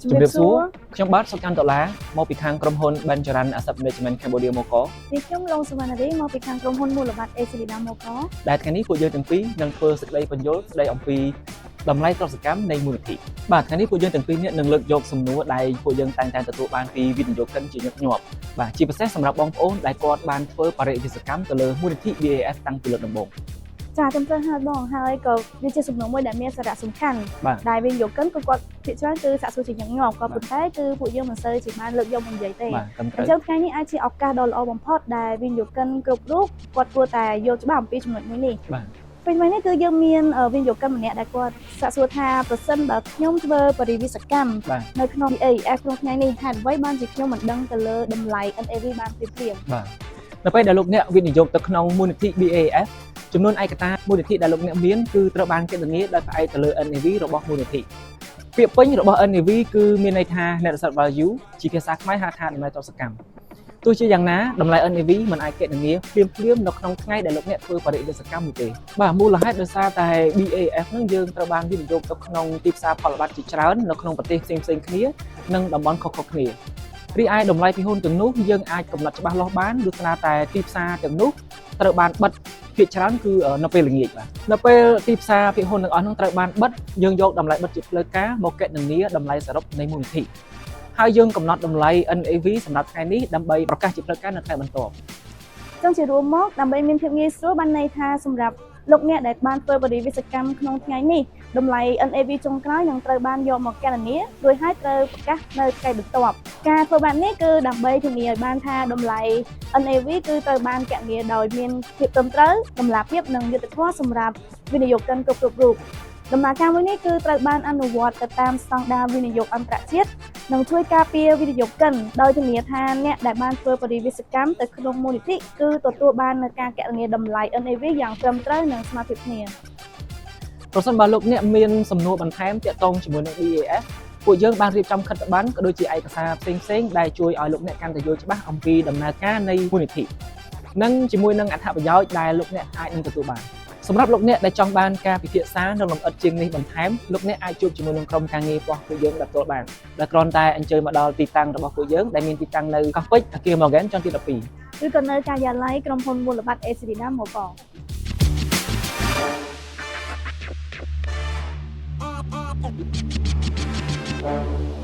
ជំរាបសួរខ្ញុំបាទសុកច័ន្ទដុល្លារមកពីខាងក្រុមហ៊ុន Benjaran Asset Management Cambodia មកកខ្ញុំឡុងសវណ្ណារីមកពីខាងក្រុមហ៊ុនមូលបត្រ Acedina មកកដែលថ្ងៃនេះពួកយើងទាំងពីរនឹងធ្វើសេចក្តីបញ្យល់ស្តីអំពីតម្លៃទ្រព្យកម្មនៃមូលនិធិបាទថ្ងៃនេះពួកយើងទាំងពីរនេះនឹងលើកយកសំណួរដែលពួកយើងតែងតែទទួលបានពីវិនិយោគិនជាញឹកញាប់បាទជាពិសេសសម្រាប់បងប្អូនដែលគាត់បានធ្វើបរិយាកាសកម្មទៅលើមូលនិធិ BAF តាំងពីលើកដំបូងចាខ្ញុំត្រូវហើយបងហើយក៏វាជាសំណួរមួយដែលមានសារៈសំខាន់ដែលវិនិយោគិនក៏គាត់ភាគច្រើនគឺសាកសួរជាញឹកញាប់ក៏ប៉ុន្តែគឺពួកយើងមិនសូវជាបានលើកយកមកនិយាយទេអញ្ចឹងថ្ងៃនេះអាចជាឱកាសដ៏ល្អបំផុតដែលវិនិយោគិនគ្រប់រូបគាត់គួរតែយល់ច្បាស់អំពីចំណុចមួយនេះពេលថ្ងៃនេះគឺយើងមានវិនិយោគិនម្នាក់ដែលគាត់សាកសួរថាប្រសិនបើខ្ញុំធ្វើបរិវិសកម្មនៅក្នុង BAF ក្នុងថ្ងៃនេះហេតុអ្វីបានជាខ្ញុំមិនដឹងទៅលើតម្លៃ NAV បានព្រាមបាទនៅពេលដែលលោកអ្នកវិនិយោគទៅក្នុងមូលនិធិ BAF ចំនួនឯកតាមូលនិធិដែលលោកអ្នកមានគឺត្រូវបានគណនាដោយផ្អែកទៅលើ NAV របស់មូលនិធិពាក្យពេញរបស់ NAV គឺមានន័យថា Net Asset Value ជាភាសាខ្មែរហៅថាតម្លៃទ្រព្យសកម្មទោះជាយ៉ាងណាតម្លៃ NAV មិនអាចគណនាភ្លាមៗនៅក្នុងថ្ងៃដែលលោកអ្នកធ្វើបរិយាកាសកម្មនោះទេបាទមូលហេតុដោយសារតែ BAF នឹងយើងត្រូវបានវិនិយោគទៅក្នុងទីផ្សារផលបត្តិជាច្រើននៅក្នុងប្រទេសផ្សេងៗគ្នានិងតំបន់ខុសៗគ្នារីឯតម្លៃពីហ៊ុនទាំងនោះយើងអាចកំណត់ច្បាស់លាស់បានដូចថាតែទីផ្សារទាំងនោះត្រូវបានបិទភាគច្រើនគឺនៅពេលល្ងាចបាទនៅពេលទីផ្សារភាគហ៊ុនទាំងអស់នោះត្រូវបានបិទយើងយកតម្លៃបិទជាផ្លូវការមកគណនាតម្លៃសរុបនៃមូលនិធិហើយយើងកំណត់តម្លៃ NAV សម្រាប់ថ្ងៃនេះដើម្បីប្រកាសជាផ្លូវការនៅថ្ងៃបន្ទាប់ចឹងជារួមមកដើម្បីមានភាពងាយស្រួលបានន័យថាសម្រាប់លោកអ្នកដែលបានធ្វើបរិវិសកម្មក្នុងថ្ងៃនេះតម្លៃ NAV ចុងក្រោយនឹងត្រូវបានយកមកគណនារួចហើយត្រូវប្រកាសនៅថ្ងៃបន្ទាប់ការធ្វើបែបនេះគឺដើម្បីធានាឲ្យបានថាតម្លៃ NAV គឺត្រូវបានគណនាដោយមានភាពត្រឹមត្រូវតម្លាភាពនិងយុត្តិធម៌សម្រាប់វិនិយោគិនគ្រប់រូបដំណើរការមួយនេះគឺត្រូវបានអនុវត្តទៅតាមស្តង់ដារវិនិយោគអន្តរជាតិនិងជួយការពារវិនិយោគិនដោយធានាថាអ្នកដែលបានធ្វើបរិវិសកម្មទៅក្នុងមូលនិធិគឺទទួលបាននូវការគណនាតម្លៃ NAV យ៉ាងត្រឹមត្រូវនិងស្មើភាពគ្នាប្រសិនបើលោកអ្នកមានសំណួរបន្ថែមទាក់ទងជាមួយនឹង BAF ពួកយើងបានរៀបចំខិត្តប័ណ្ណក៏ដូចជាឯកសារផ្សេងៗដែលជួយឲ្យលោកអ្នកកាន់តែយល់ច្បាស់អំពីដំណើរការនៃមូលនិធិនិងជាមួយនឹងអត្ថប្រយោជន៍ដែលលោកអ្នកអាចនឹងទទួលបានសម្រាប់លោកអ្នកដែលចង់បានការពិភាក្សានិងលម្អិតជាងនេះបន្ថែមលោកអ្នកអាចជួបជាមួយនឹងក្រុមការងាររបស់ពួកយើងដោយផ្ទាល់បានដែលគ្រាន់តែអញ្ជើញមកដល់ទីតាំងរបស់ពួកយើងដែលមានទីតាំងនៅកោះពេជ្រអគារ Morgan ចន្ទទី12ឬក៏នៅការិយាល័យក្រុមហ៊ុនមូលបត្រ Acedina មកក